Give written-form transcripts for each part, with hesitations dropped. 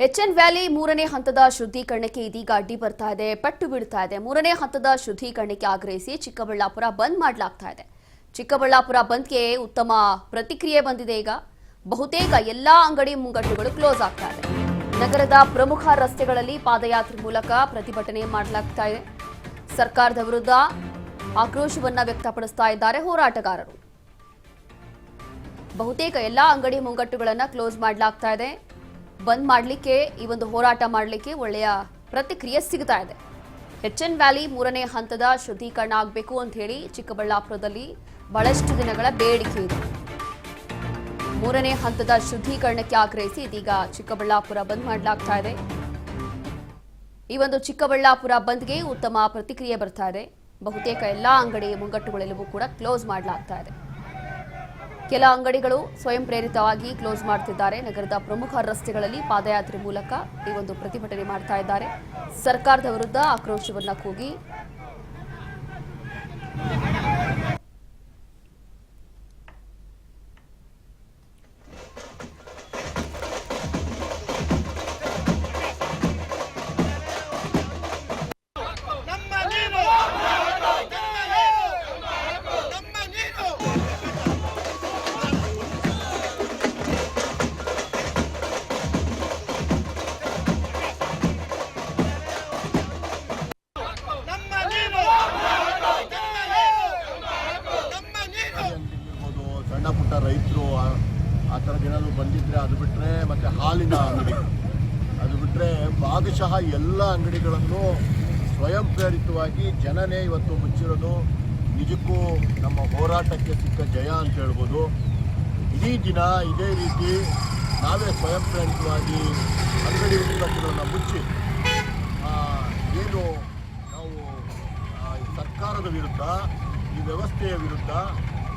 H N valley ಮೂರನೇ ಹಂತದ ಶುದ್ಧೀಕರಣಕ್ಕೆ ಇದೀಗ ಅಡ್ಡಿ ಬರ್ತಾ ಇದೆ, ಪಟ್ಟು ಬೀಳ್ತಾ ಇದೆ. ಮೂರನೇ ಹಂತದ ಶುದ್ಧೀಕರಣಕ್ಕೆ ಆಗ್ರಹಿಸಿ ಚಿಕ್ಕಬಳ್ಳಾಪುರ ಬಂದ್ ಮಾಡಲಾಗ್ತಾ ಇದೆ. ಚಿಕ್ಕಬಳ್ಳಾಪುರ ಬಂದ್ಗೆ ಉತ್ತಮ ಪ್ರತಿಕ್ರಿಯೆ ಬಂದಿದೆ. ಈಗ ಬಹುತೇಕ ಎಲ್ಲಾ ಅಂಗಡಿ ಮುಂಗಟ್ಟುಗಳು ಕ್ಲೋಸ್ ಆಗ್ತಾ ಇದೆ. ನಗರದ ಪ್ರಮುಖ ರಸ್ತೆಗಳಲ್ಲಿ ಪಾದಯಾತ್ರೆ ಮೂಲಕ ಪ್ರತಿಭಟನೆ ಮಾಡಲಾಗ್ತಾ ಇದೆ. ಸರ್ಕಾರದ ವಿರುದ್ಧ ಆಕ್ರೋಶವನ್ನ ವ್ಯಕ್ತಪಡಿಸ್ತಾ ಇದ್ದಾರೆ ಹೋರಾಟಗಾರರು. ಬಹುತೇಕ ಎಲ್ಲಾ ಅಂಗಡಿ ಮುಂಗಟ್ಟುಗಳನ್ನು ಕ್ಲೋಸ್ ಮಾಡಲಾಗ್ತಾ ಇದೆ. ಬಂದ್ ಮಾಡಲಿಕ್ಕೆ ಈ ಒಂದು ಹೋರಾಟ ಮಾಡಲಿಕ್ಕೆ ಒಳ್ಳೆಯ ಪ್ರತಿಕ್ರಿಯೆ ಸಿಗ್ತಾ ಇದೆ. ಎಚ್ಎನ್ ವ್ಯಾಲಿ ಮೂರನೇ ಹಂತದ ಶುದ್ಧೀಕರಣ ಆಗಬೇಕು ಅಂತ ಹೇಳಿ ಚಿಕ್ಕಬಳ್ಳಾಪುರದಲ್ಲಿ ಬಹಳಷ್ಟು ದಿನಗಳ ಬೇಡಿಕೆ ಇದೆ. ಮೂರನೇ ಹಂತದ ಶುದ್ಧೀಕರಣಕ್ಕೆ ಆಗ್ರಹಿಸಿ ಇದೀಗ ಚಿಕ್ಕಬಳ್ಳಾಪುರ ಬಂದ್ ಮಾಡಲಾಗ್ತಾ ಇದೆ. ಈ ಒಂದು ಚಿಕ್ಕಬಳ್ಳಾಪುರ ಬಂದ್ಗೆ ಉತ್ತಮ ಪ್ರತಿಕ್ರಿಯೆ ಬರ್ತಾ ಇದೆ. ಬಹುತೇಕ ಎಲ್ಲಾ ಅಂಗಡಿ ಮುಂಗಟ್ಟುಗಳೆಲ್ಲವೂ ಕೂಡ ಕ್ಲೋಸ್ ಮಾಡಲಾಗ್ತಾ ಇದೆ. ಕೆಲ ಅಂಗಡಿಗಳು ಸ್ವಯಂ ಪ್ರೇರಿತವಾಗಿ ಕ್ಲೋಸ್ ಮಾಡ್ತಿದ್ದಾರೆ. ನಗರದ ಪ್ರಮುಖ ರಸ್ತೆಗಳಲ್ಲಿ ಪಾದಯಾತ್ರೆ ಮೂಲಕ ಈ ಒಂದು ಪ್ರತಿಭಟನೆ ಮಾಡ್ತಾ ಇದ್ದಾರೆ. ಸರ್ಕಾರದ ವಿರುದ್ಧ ಆಕ್ರೋಶವನ್ನ ಕೂಗಿ ಸಣ್ಣ ಪುಟ್ಟ ರೈತರು ಆ ಥರದ್ದು ಏನಾದರೂ ಬಂದಿದ್ದರೆ ಅದು ಬಿಟ್ಟರೆ ಮತ್ತು ಹಾಲಿನ ಅಂಗಡಿ ಅದು ಬಿಟ್ಟರೆ ಭಾಗಶಃ ಎಲ್ಲ ಅಂಗಡಿಗಳನ್ನು ಸ್ವಯಂ ಪ್ರೇರಿತವಾಗಿ ಜನನೇ ಇವತ್ತು ಮುಚ್ಚಿರೋದು ನಿಜಕ್ಕೂ ನಮ್ಮ ಹೋರಾಟಕ್ಕೆ ಸಿಕ್ಕ ಜಯ ಅಂತ ಹೇಳ್ಬೋದು. ಇಡೀ ದಿನ ಇದೇ ರೀತಿ ನಾವೇ ಸ್ವಯಂ ಪ್ರೇರಿತವಾಗಿ ಅಂಗಡಿ ಮುಂಗಟ್ಟುಗಳನ್ನು ಮುಚ್ಚಿ ಏನು ನಾವು ಸರ್ಕಾರದ ವಿರುದ್ಧ ಈ ವ್ಯವಸ್ಥೆಯ ವಿರುದ್ಧ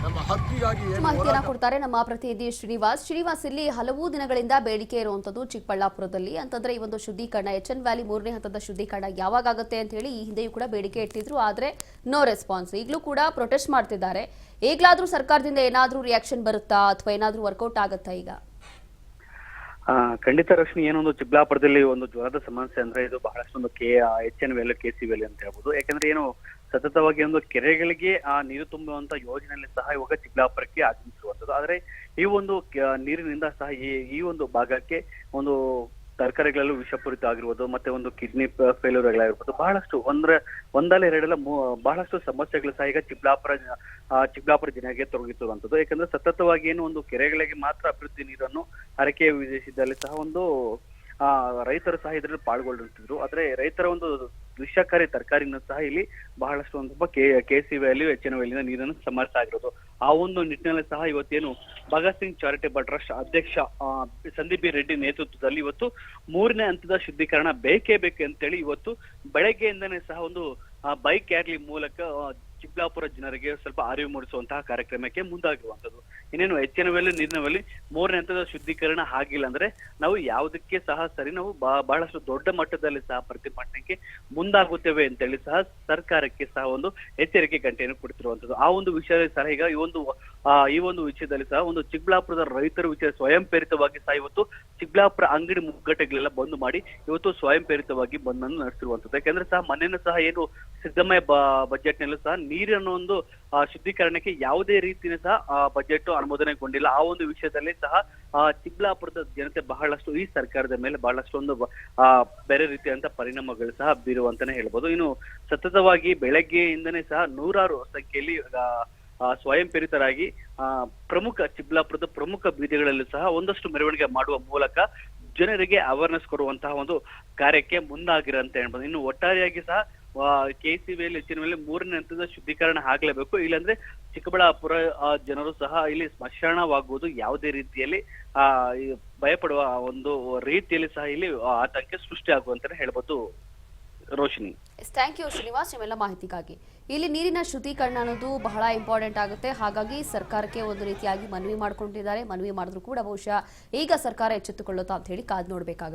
ನಮ್ಮ ಹಕ್ಕಿಗಾಗಿ ಮಾಹಿತಿಯನ್ನು ಕೊಡ್ತಾರೆ ನಮ್ಮ ಪ್ರತಿನಿಧಿ ಶ್ರೀನಿವಾಸ್. ಇಲ್ಲಿ ಹಲವು ದಿನಗಳಿಂದ ಬೇಡಿಕೆ ಇರುವಂತದ್ದು ಚಿಕ್ಕಬಳ್ಳಾಪುರದಲ್ಲಿ ಅಂತಂದ್ರೆ ಈ ಒಂದು ಶುದ್ಧೀಕರಣ ಎಚ್ಎನ್ ವ್ಯಾಲಿ ಮೂರನೇ ಹಂತದ ಶುದ್ಧೀಕರಣ ಯಾವಾಗ ಆಗುತ್ತೆ ಅಂತ ಹೇಳಿ ಈ ಹಿಂದೆಯೂ ಕೂಡ ಬೇಡಿಕೆ ಇಟ್ಟಿದ್ರು. ಆದ್ರೆ ನೋ ರೆಸ್ಪಾನ್ಸ್. ಈಗಲೂ ಕೂಡ ಪ್ರೊಟೆಸ್ಟ್ ಮಾಡ್ತಿದ್ದಾರೆ. ಈಗಲಾದ್ರೂ ಸರ್ಕಾರದಿಂದ ಏನಾದ್ರೂ ರಿಯಾಕ್ಷನ್ ಬರುತ್ತಾ ಅಥವಾ ಏನಾದ್ರೂ ವರ್ಕೌಟ್ ಆಗುತ್ತಾ? ಈಗ ಖಂಡಿತ ರಶ್ಮಿ, ಏನೊಂದು ಚಿಕ್ಕಬಳ್ಳಾಪುರದಲ್ಲಿ ಒಂದು ಜ್ವರದ ಸಮಸ್ಯೆ ಅಂದ್ರೆ ಇದು ಬಹಳಷ್ಟೊಂದು ಎಚ್ಎನ್ ವ್ಯಾಲಿ ಕೆಸಿ ವ್ಯಾಲಿ ಅಂತ ಹೇಳ್ಬೋದು. ಯಾಕಂದ್ರೆ ಏನು ಸತತವಾಗಿ ಒಂದು ಕೆರೆಗಳಿಗೆ ನೀರು ತುಂಬುವಂತ ಯೋಜನೆಯಲ್ಲಿ ಸಹ ಇವಾಗ ಚಿಕ್ಕಬಳ್ಳಾಪುರಕ್ಕೆ ಆಗಮಿಸಿರುವಂತದ್ದು. ಆದ್ರೆ ಈ ಒಂದು ನೀರಿನಿಂದ ಸಹ ಈ ಒಂದು ಭಾಗಕ್ಕೆ ಒಂದು ತರಕಾರಿಗಳಲ್ಲೂ ವಿಷಪೂರಿತ ಆಗಿರ್ಬೋದು, ಮತ್ತೆ ಒಂದು ಕಿಡ್ನಿ ಫೇಲ್ಯೂರ್ ಆಗಿರ್ಬೋದು, ಬಹಳಷ್ಟು ಒಂದಲ್ಲ ಎರಡಲ್ಲ ಬಹಳಷ್ಟು ಸಮಸ್ಯೆಗಳು ಸಹ ಈಗ ಚಿಕ್ಕಬಳ್ಳಾಪುರ ಜನರಿಗೆ ತೊಡಗಿಸಿರುವಂತದ್ದು. ಯಾಕಂದ್ರೆ ಸತತವಾಗಿ ಏನು ಒಂದು ಕೆರೆಗಳಿಗೆ ಮಾತ್ರ ಅಭಿವೃದ್ಧಿ ನೀರನ್ನು ಹರಕೆ ವಿಧಿಸಿದಲ್ಲಿ ಸಹ ಒಂದು ರೈತರು ಸಹ ಇದರಲ್ಲಿ ಪಾಲ್ಗೊಳ್ಳುತ್ತಿದ್ರು. ಆದ್ರೆ ರೈತರ ಒಂದು ವಿಷಕಾರಿ ತರಕಾರಿನೂ ಸಹ ಇಲ್ಲಿ ಬಹಳಷ್ಟು ಒಂದು ಸ್ವಲ್ಪ ಕೆಸಿ ವ್ಯಾಲಿ ಎಚ್ಎನ್ ವ್ಯಾಲಿನ ನೀರನ್ನು ಸಮರ್ಥ ಆಗಿರೋದು. ಆ ಒಂದು ನಿಟ್ಟಿನಲ್ಲಿ ಸಹ ಇವತ್ತೇನು ಭಗತ್ ಸಿಂಗ್ ಚಾರಿಟೇಬಲ್ ಟ್ರಸ್ಟ್ ಅಧ್ಯಕ್ಷ ಸಂದೀಪ್ ಬಿ ರೆಡ್ಡಿ ನೇತೃತ್ವದಲ್ಲಿ ಇವತ್ತು ಮೂರನೇ ಹಂತದ ಶುದ್ಧೀಕರಣ ಬೇಕೇ ಬೇಕು ಅಂತೇಳಿ ಇವತ್ತು ಬೆಳಗ್ಗೆಯಿಂದನೇ ಸಹ ಒಂದು ಬೈಕ್ ರ್ಯಾಲಿ ಮೂಲಕ ಚಿಕ್ಕಬಳ್ಳಾಪುರ ಜನರಿಗೆ ಸ್ವಲ್ಪ ಅರಿವು ಮೂಡಿಸುವಂತಹ ಕಾರ್ಯಕ್ರಮಕ್ಕೆ ಮುಂದಾಗಿರುವಂತದ್ದು. ಇನ್ನೇನು ಎಚ್ಎನ್ ವ್ಯಾಲಿ ನೀರಿನ ವ್ಯಾಲಿ ಮೂರನೇ ಹಂತದ ಶುದ್ಧೀಕರಣ ಆಗಿಲ್ಲ ಅಂದ್ರೆ ನಾವು ಯಾವುದಕ್ಕೆ ಸಹ ಸರಿ ನಾವು ಬಹಳಷ್ಟು ದೊಡ್ಡ ಮಟ್ಟದಲ್ಲಿ ಸಹ ಪ್ರತಿಭಟನೆಗೆ ಮುಂದಾಗುತ್ತೇವೆ ಅಂತೇಳಿ ಸಹ ಸರ್ಕಾರಕ್ಕೆ ಸಹ ಒಂದು ಎಚ್ಚರಿಕೆ ಗಂಟೆಯನ್ನು ಕೊಡ್ತಿರುವಂತದ್ದು. ಆ ಒಂದು ವಿಷಯದಲ್ಲಿ ಸಹ ಈಗ ಈ ಒಂದು ವಿಷಯದಲ್ಲಿ ಸಹ ಒಂದು ಚಿಕ್ಕಬಳ್ಳಾಪುರದ ರೈತರ ವಿಷಯ ಸ್ವಯಂ ಪ್ರೇರಿತವಾಗಿ ಸಹ ಇವತ್ತು ಚಿಕ್ಕಬಳ್ಳಾಪುರ ಅಂಗಡಿ ಮುಗ್ಗಟ್ಟೆಗಳೆಲ್ಲ ಬಂದ್ ಮಾಡಿ ಇವತ್ತು ಸ್ವಯಂ ಪ್ರೇರಿತವಾಗಿ ಬಂದನ್ನು ನಡೆಸಿರುವಂತದ್ದು. ಯಾಕಂದ್ರೆ ಸಹ ಮೊನ್ನೆನೂ ಸಹ ಏನು ಸಿದ್ದರಾಮಯ್ಯ ಬಜೆಟ್ ನಲ್ಲೂ ಸಹ ನೀರಿನ ಒಂದು ಶುದ್ಧೀಕರಣಕ್ಕೆ ಯಾವುದೇ ರೀತಿಯ ಸಹ ಬಜೆಟ್ ಅನುಮೋದನೆಗೊಂಡಿಲ್ಲ. ಆ ಒಂದು ವಿಷಯದಲ್ಲಿ ಸಹ ಚಿಕ್ಕಬಳ್ಳಾಪುರದ ಜನತೆ ಬಹಳಷ್ಟು ಈ ಸರ್ಕಾರದ ಮೇಲೆ ಬಹಳಷ್ಟು ಒಂದು ಬೇರೆ ರೀತಿಯಂತ ಪರಿಣಾಮಗಳು ಸಹ ಬೀರುವಂತಾನೆ ಹೇಳ್ಬೋದು. ಇನ್ನು ಸತತವಾಗಿ ಬೆಳಗ್ಗೆಯಿಂದನೇ ಸಹ ನೂರಾರು ಸಂಖ್ಯೆಯಲ್ಲಿ ಸ್ವಯಂ ಪ್ರೇರಿತರಾಗಿ ಚಿಕ್ಕಬಳ್ಳಾಪುರದ ಪ್ರಮುಖ ಬೀದಿಗಳಲ್ಲಿ ಸಹ ಒಂದಷ್ಟು ಮೆರವಣಿಗೆ ಮಾಡುವ ಮೂಲಕ ಜನರಿಗೆ ಅವೇರ್ನೆಸ್ ಕೊಡುವಂತಹ ಒಂದು ಕಾರ್ಯಕ್ಕೆ ಮುಂದಾಗಿರಂತ ಹೇಳ್ಬೋದು. ಇನ್ನು ಒಟ್ಟಾರೆಯಾಗಿ ಸಹ ಕೆಸಿ ವ್ಯಾಲಿ ಎಚ್ಎನ್ ವ್ಯಾಲಿ ಮೂರನೇ ಹಂತದ ಶುದ್ಧೀಕರಣ ಆಗ್ಲೇಬೇಕು, ಇಲ್ಲಾಂದ್ರೆ ಚಿಕ್ಕಬಳ್ಳಾಪುರ ಜನರು ಸಹ ಇಲ್ಲಿ ಸ್ಮಶಾನವಾಗುವುದು ಯಾವುದೇ ರೀತಿಯಲ್ಲಿ ಭಯಪಡುವ ಒಂದು ರೀತಿಯಲ್ಲಿ ಸಹ ಇಲ್ಲಿ ಆತಂಕ ಸೃಷ್ಟಿ ಆಗುವಂತಾನೆ ಹೇಳ್ಬೋದು. ರೋಶಿನಿ, ಥ್ಯಾಂಕ್ ಯು ಶ್ರೀನಿವಾಸ್ ನಿಮ್ಮೆಲ್ಲ ಮಾಹಿತಿಗಾಗಿ. ಇಲ್ಲಿ ನೀರಿನ ಶುದ್ಧೀಕರಣ ಅನ್ನೋದು ಬಹಳ ಇಂಪಾರ್ಟೆಂಟ್ ಆಗುತ್ತೆ. ಹಾಗಾಗಿ ಸರ್ಕಾರಕ್ಕೆ ಒಂದು ರೀತಿಯಾಗಿ ಮನವಿ ಮಾಡ್ಕೊಂಡಿದ್ದಾರೆ. ಮನವಿ ಮಾಡಿದ್ರು ಕೂಡ ಬಹುಶಃ ಈಗ ಸರ್ಕಾರ ಎಚ್ಚೆತ್ತುಕೊಳ್ಳುತ್ತಾ ಅಂತ ಹೇಳಿ ಕಾದು ನೋಡ್ಬೇಕಾಗುತ್ತೆ.